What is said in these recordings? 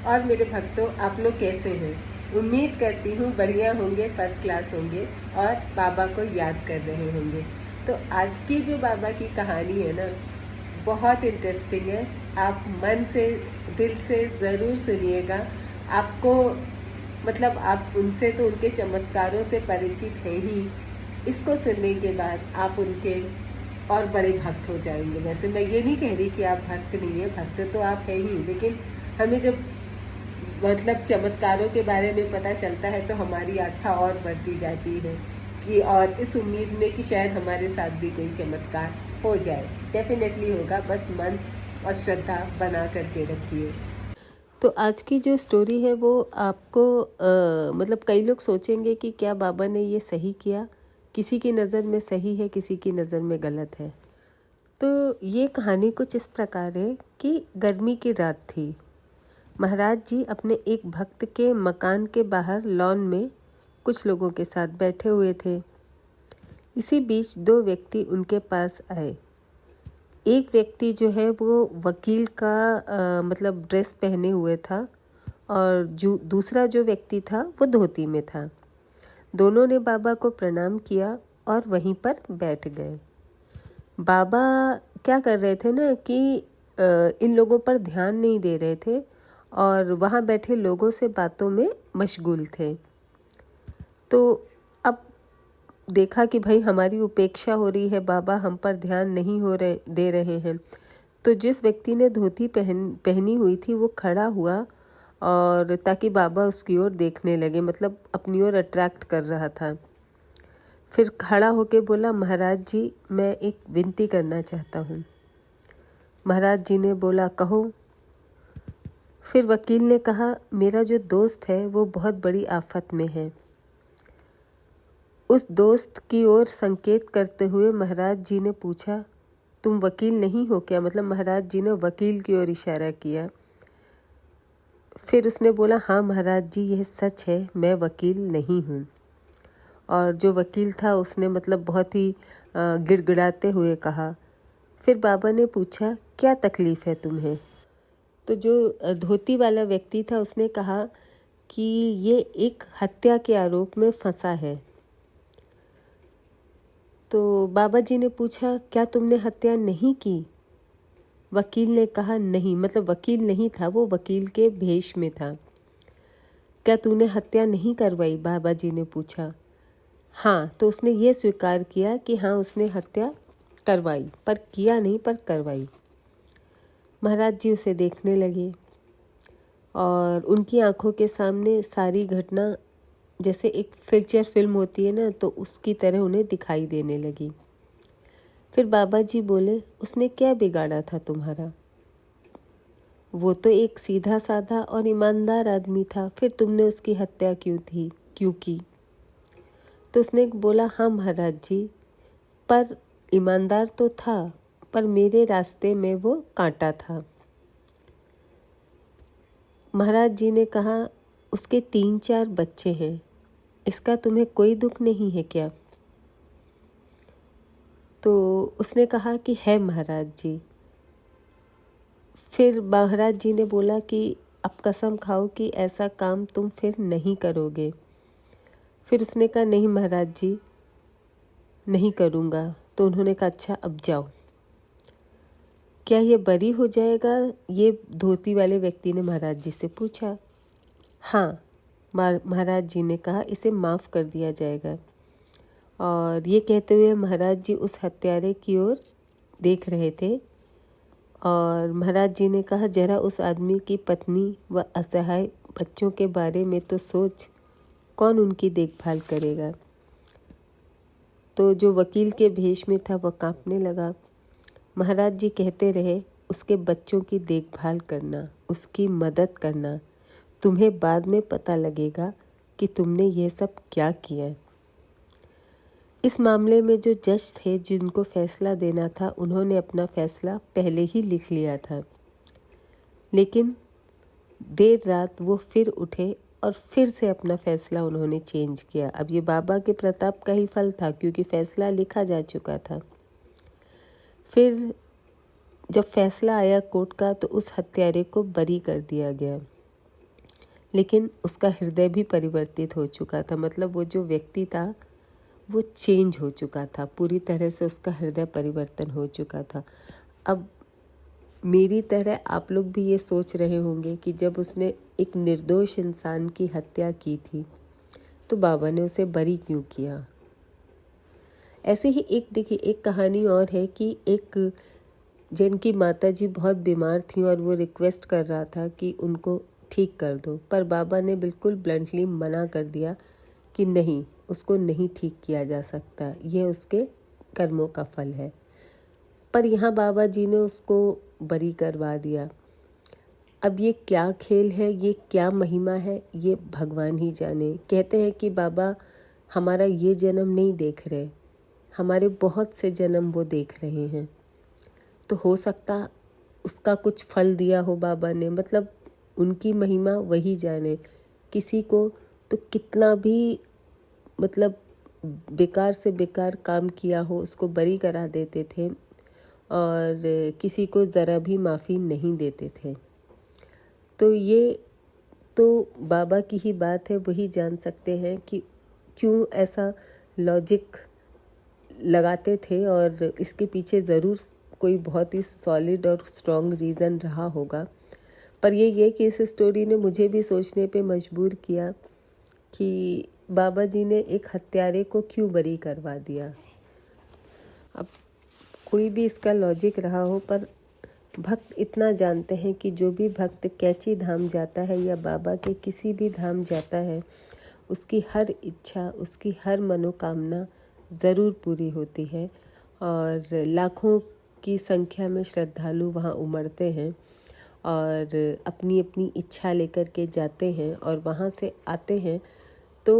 और मेरे भक्तों, आप लोग कैसे हैं? उम्मीद करती हूँ बढ़िया होंगे, फर्स्ट क्लास होंगे और बाबा को याद कर रहे होंगे। तो आज की जो बाबा की कहानी है ना, बहुत इंटरेस्टिंग है। आप मन से, दिल से ज़रूर सुनिएगा। आपको मतलब आप उनसे तो उनके चमत्कारों से परिचित हैं ही। इसको सुनने के बाद आप उनके और बड़े भक्त हो जाएंगे। वैसे मैं ये नहीं कह रही कि आप भक्त नहीं है, भक्त तो आप है ही, लेकिन हमें जब मतलब चमत्कारों के बारे में पता चलता है तो हमारी आस्था और बढ़ती जाती है कि और इस उम्मीद में कि शायद हमारे साथ भी कोई चमत्कार हो जाए। डेफिनेटली होगा, बस मन और श्रद्धा बना करके रखिए। तो आज की जो स्टोरी है वो आपको मतलब कई लोग सोचेंगे कि क्या बाबा ने ये सही किया, किसी की नज़र में सही है, किसी की नज़र में गलत है। तो ये कहानी कुछ इस प्रकार है कि गर्मी की रात थी। महाराज जी अपने एक भक्त के मकान के बाहर लॉन में कुछ लोगों के साथ बैठे हुए थे। इसी बीच दो व्यक्ति उनके पास आए। एक व्यक्ति जो है वो वकील का मतलब ड्रेस पहने हुए था और जो दूसरा जो व्यक्ति था वो धोती में था। दोनों ने बाबा को प्रणाम किया और वहीं पर बैठ गए। बाबा क्या कर रहे थे ना कि इन लोगों पर ध्यान नहीं दे रहे थे और वहाँ बैठे लोगों से बातों में मशगूल थे। तो अब देखा कि भाई हमारी उपेक्षा हो रही है, बाबा हम पर ध्यान नहीं दे रहे हैं। तो जिस व्यक्ति ने धोती पहनी हुई थी वो खड़ा हुआ और ताकि बाबा उसकी ओर देखने लगे, मतलब अपनी ओर अट्रैक्ट कर रहा था। फिर खड़ा होके बोला, महाराज जी मैं एक विनती करना चाहता हूँ। महाराज जी ने बोला, कहो। फिर वकील ने कहा, मेरा जो दोस्त है वो बहुत बड़ी आफत में है। उस दोस्त की ओर संकेत करते हुए महाराज जी ने पूछा, तुम वकील नहीं हो क्या? मतलब महाराज जी ने वकील की ओर इशारा किया। फिर उसने बोला, हाँ महाराज जी यह सच है, मैं वकील नहीं हूँ। और जो वकील था उसने मतलब बहुत ही गिड़गिड़ाते हुए कहा। फिर बाबा ने पूछा, क्या तकलीफ़ है तुम्हें? तो जो धोती वाला व्यक्ति था उसने कहा कि ये एक हत्या के आरोप में फंसा है। तो बाबा जी ने पूछा, क्या तुमने हत्या नहीं की? वकील ने कहा, नहीं, मतलब वकील नहीं था, वो वकील के भेष में था। क्या तूने हत्या नहीं करवाई? बाबा जी ने पूछा। हाँ, तो उसने ये स्वीकार किया कि हाँ उसने हत्या करवाई, पर किया नहीं पर करवाई। महाराज जी उसे देखने लगे और उनकी आंखों के सामने सारी घटना जैसे एक फीचर फिल्म होती है ना, तो उसकी तरह उन्हें दिखाई देने लगी। फिर बाबा जी बोले, उसने क्या बिगाड़ा था तुम्हारा? वो तो एक सीधा साधा और ईमानदार आदमी था, फिर तुमने उसकी हत्या क्यों की? तो उसने बोला, हाँ महाराज जी, पर ईमानदार तो था, पर मेरे रास्ते में वो कांटा था। महाराज जी ने कहा, उसके 3-4 बच्चे हैं, इसका तुम्हें कोई दुख नहीं है क्या? तो उसने कहा कि है महाराज जी। फिर महाराज जी ने बोला कि अब कसम खाओ कि ऐसा काम तुम फिर नहीं करोगे। फिर उसने कहा, नहीं महाराज जी नहीं करूँगा। तो उन्होंने कहा, अच्छा अब जाओ। क्या ये बरी हो जाएगा? ये धोती वाले व्यक्ति ने महाराज जी से पूछा। हाँ, महाराज जी ने कहा, इसे माफ़ कर दिया जाएगा। और ये कहते हुए महाराज जी उस हत्यारे की ओर देख रहे थे और महाराज जी ने कहा, जरा उस आदमी की पत्नी व असहाय बच्चों के बारे में तो सोच, कौन उनकी देखभाल करेगा? तो जो वकील के भेष में था वह कांपने लगा। महाराज जी कहते रहे, उसके बच्चों की देखभाल करना, उसकी मदद करना, तुम्हें बाद में पता लगेगा कि तुमने यह सब क्या किया। इस मामले में जो जज थे जिनको फैसला देना था, उन्होंने अपना फैसला पहले ही लिख लिया था, लेकिन देर रात वो फिर उठे और फिर से अपना फैसला उन्होंने चेंज किया। अब ये बाबा के प्रताप का ही फल था, क्योंकि फैसला लिखा जा चुका था। फिर जब फैसला आया कोर्ट का तो उस हत्यारे को बरी कर दिया गया। लेकिन उसका हृदय भी परिवर्तित हो चुका था। मतलब वो जो व्यक्ति था वो चेंज हो चुका था, पूरी तरह से उसका हृदय परिवर्तन हो चुका था। अब मेरी तरह आप लोग भी ये सोच रहे होंगे कि जब उसने एक निर्दोष इंसान की हत्या की थी तो बाबा ने उसे बरी क्यों किया। ऐसे ही एक देखिए एक कहानी और है कि एक जिनकी माताजी बहुत बीमार थी और वो रिक्वेस्ट कर रहा था कि उनको ठीक कर दो, पर बाबा ने बिल्कुल ब्लंटली मना कर दिया कि नहीं, उसको नहीं ठीक किया जा सकता, ये उसके कर्मों का फल है। पर यहाँ बाबा जी ने उसको बरी करवा दिया। अब ये क्या खेल है, ये क्या महिमा है, ये भगवान ही जाने। कहते हैं कि बाबा हमारा ये जन्म नहीं देख रहे, हमारे बहुत से जन्म वो देख रहे हैं। तो हो सकता उसका कुछ फल दिया हो बाबा ने, मतलब उनकी महिमा वही जाने। किसी को तो कितना भी मतलब बेकार से बेकार काम किया हो उसको बरी करा देते थे और किसी को ज़रा भी माफ़ी नहीं देते थे। तो ये तो बाबा की ही बात है, वही जान सकते हैं कि क्यों ऐसा लॉजिक लगाते थे और इसके पीछे ज़रूर कोई बहुत ही सॉलिड और स्ट्रॉन्ग रीज़न रहा होगा। पर ये कि इस स्टोरी ने मुझे भी सोचने पे मजबूर किया कि बाबा जी ने एक हत्यारे को क्यों बरी करवा दिया। अब कोई भी इसका लॉजिक रहा हो, पर भक्त इतना जानते हैं कि जो भी भक्त कैची धाम जाता है या बाबा के किसी भी धाम जाता है, उसकी हर इच्छा, उसकी हर मनोकामना ज़रूर पूरी होती है। और लाखों की संख्या में श्रद्धालु वहाँ उमड़ते हैं और अपनी अपनी इच्छा लेकर के जाते हैं और वहाँ से आते हैं। तो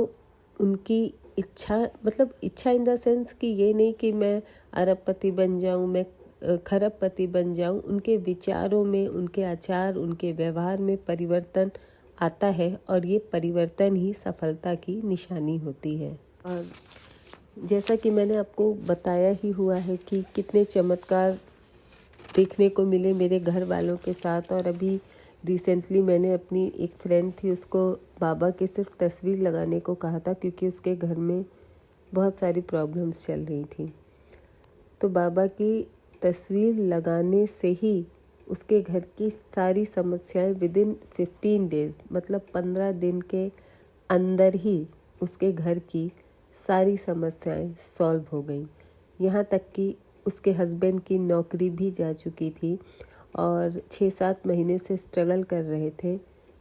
उनकी इच्छा, मतलब इच्छा इन द सेंस कि ये नहीं कि मैं अरबपति बन जाऊँ, मैं खरबपति बन जाऊँ। उनके विचारों में, उनके आचार, उनके व्यवहार में परिवर्तन आता है और ये परिवर्तन ही सफलता की निशानी होती है। और जैसा कि मैंने आपको बताया ही हुआ है कि कितने चमत्कार देखने को मिले मेरे घर वालों के साथ। और अभी रिसेंटली मैंने अपनी एक फ्रेंड थी, उसको बाबा की सिर्फ तस्वीर लगाने को कहा था क्योंकि उसके घर में बहुत सारी प्रॉब्लम्स चल रही थी। तो बाबा की तस्वीर लगाने से ही उसके घर की सारी समस्याएं विदिन 15 डेज़, मतलब 15 दिन के अंदर ही उसके घर की सारी समस्याएं सॉल्व हो गई। यहाँ तक कि उसके हस्बैंड की नौकरी भी जा चुकी थी और 6-7 महीने से स्ट्रगल कर रहे थे,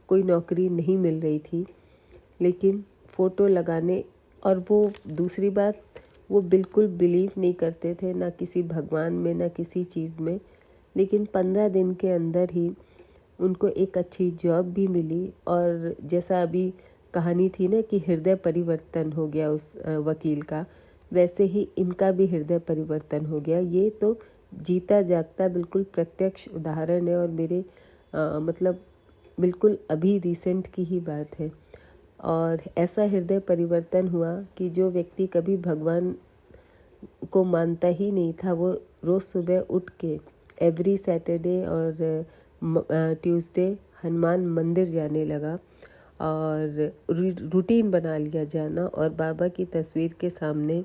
कोई नौकरी नहीं मिल रही थी। लेकिन फ़ोटो लगाने, और वो दूसरी बात, वो बिल्कुल बिलीव नहीं करते थे, ना किसी भगवान में, ना किसी चीज़ में। लेकिन 15 दिन के अंदर ही उनको एक अच्छी जॉब भी मिली। और जैसा अभी कहानी थी ना कि हृदय परिवर्तन हो गया उस वकील का, वैसे ही इनका भी हृदय परिवर्तन हो गया। ये तो जीता जागता बिल्कुल प्रत्यक्ष उदाहरण है और मेरे मतलब बिल्कुल अभी रिसेंट की ही बात है। और ऐसा हृदय परिवर्तन हुआ कि जो व्यक्ति कभी भगवान को मानता ही नहीं था, वो रोज़ सुबह उठ के एवरी सैटरडे और ट्यूसडे हनुमान मंदिर जाने लगा और रूटीन बना लिया जाना और बाबा की तस्वीर के सामने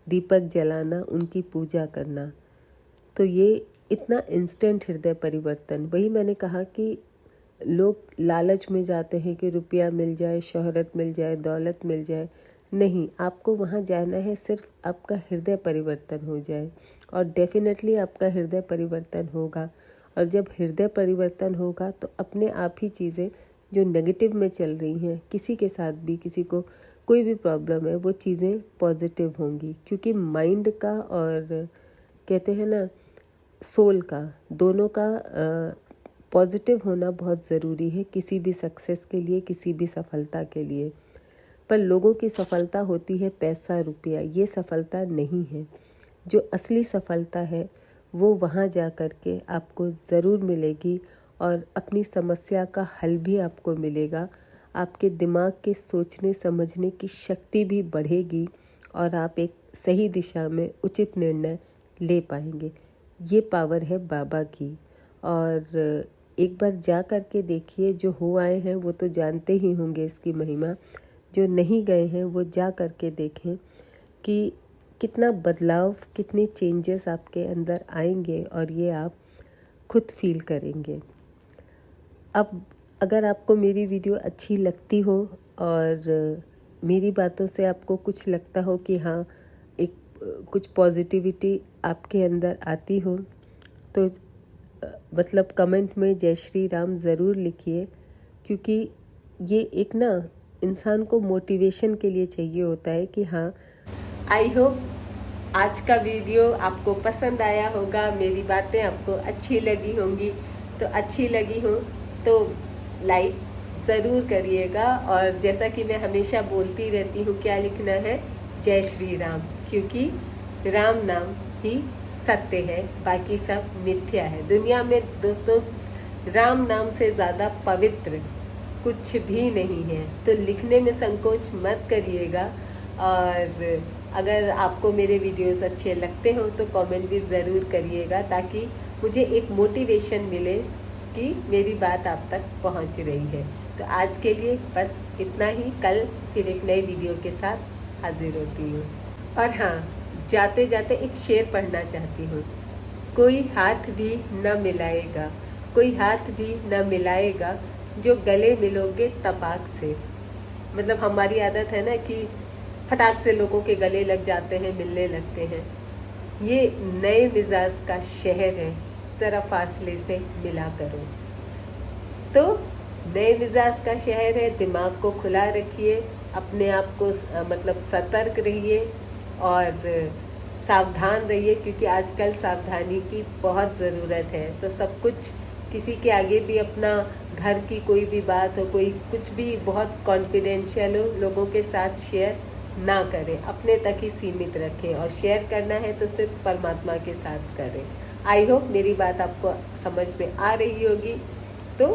दीपक जलाना, उनकी पूजा करना। तो ये इतना इंस्टेंट हृदय परिवर्तन। वही मैंने कहा कि लोग लालच में जाते हैं कि रुपया मिल जाए, शोहरत मिल जाए, दौलत मिल जाए। नहीं, आपको वहाँ जाना है सिर्फ आपका हृदय परिवर्तन हो जाए, और डेफिनेटली आपका हृदय परिवर्तन होगा। और जब हृदय परिवर्तन होगा तो अपने आप ही चीज़ें जो नेगेटिव में चल रही हैं, किसी के साथ भी, किसी को कोई भी प्रॉब्लम है, वो चीज़ें पॉजिटिव होंगी। क्योंकि माइंड का और कहते हैं ना सोल का, दोनों का पॉजिटिव होना बहुत ज़रूरी है किसी भी सक्सेस के लिए, किसी भी सफलता के लिए। पर लोगों की सफलता होती है पैसा, रुपया, ये सफलता नहीं है। जो असली सफलता है वो वहाँ जा कर के आपको ज़रूर मिलेगी और अपनी समस्या का हल भी आपको मिलेगा। आपके दिमाग के सोचने समझने की शक्ति भी बढ़ेगी और आप एक सही दिशा में उचित निर्णय ले पाएंगे। ये पावर है बाबा की। और एक बार जा कर के देखिए। जो हो आए हैं वो तो जानते ही होंगे इसकी महिमा, जो नहीं गए हैं वो जा कर के देखें कि कितना बदलाव, कितने चेंजेस आपके अंदर आएंगे और ये आप खुद फील करेंगे। अब अगर आपको मेरी वीडियो अच्छी लगती हो और मेरी बातों से आपको कुछ लगता हो कि हाँ, एक कुछ पॉजिटिविटी आपके अंदर आती हो, तो मतलब कमेंट में जय श्री राम ज़रूर लिखिए, क्योंकि ये एक ना इंसान को मोटिवेशन के लिए चाहिए होता है कि हाँ। आई होप आज का वीडियो आपको पसंद आया होगा, मेरी बातें आपको अच्छी लगी होंगी। तो अच्छी लगी हो तो लाइक ज़रूर करिएगा, और जैसा कि मैं हमेशा बोलती रहती हूँ, क्या लिखना है, जय श्री राम, क्योंकि राम नाम ही सत्य है, बाकी सब मिथ्या है। दुनिया में दोस्तों राम नाम से ज़्यादा पवित्र कुछ भी नहीं है। तो लिखने में संकोच मत करिएगा, और अगर आपको मेरे वीडियोस अच्छे लगते हो तो कमेंट भी ज़रूर करिएगा, ताकि मुझे एक मोटिवेशन मिले कि मेरी बात आप तक पहुंच रही है। तो आज के लिए बस इतना ही। कल फिर एक नई वीडियो के साथ हाजिर होती हूँ। और हाँ, जाते जाते एक शेर पढ़ना चाहती हूँ। कोई हाथ भी न मिलाएगा, कोई हाथ भी न मिलाएगा, जो गले मिलोगे तपाक से। मतलब हमारी आदत है ना कि फटाक से लोगों के गले लग जाते हैं, मिलने लगते हैं। ये नए मिजाज का शहर है, ज़रा फासले से मिला करो। तो नए मिजाज का शहर है, दिमाग को खुला रखिए, अपने आप को मतलब सतर्क रहिए और सावधान रहिए, क्योंकि आजकल सावधानी की बहुत ज़रूरत है। तो सब कुछ किसी के आगे भी अपना घर की कोई भी बात हो, कोई कुछ भी बहुत कॉन्फिडेंशियल हो, लोगों के साथ शेयर ना करें, अपने तक ही सीमित रखें, और शेयर करना है तो सिर्फ परमात्मा के साथ करें। आई होप मेरी बात आपको समझ में आ रही होगी। तो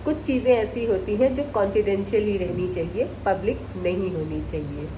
कुछ चीज़ें ऐसी होती हैं जो कॉन्फिडेंशियल ही रहनी चाहिए, पब्लिक नहीं होनी चाहिए।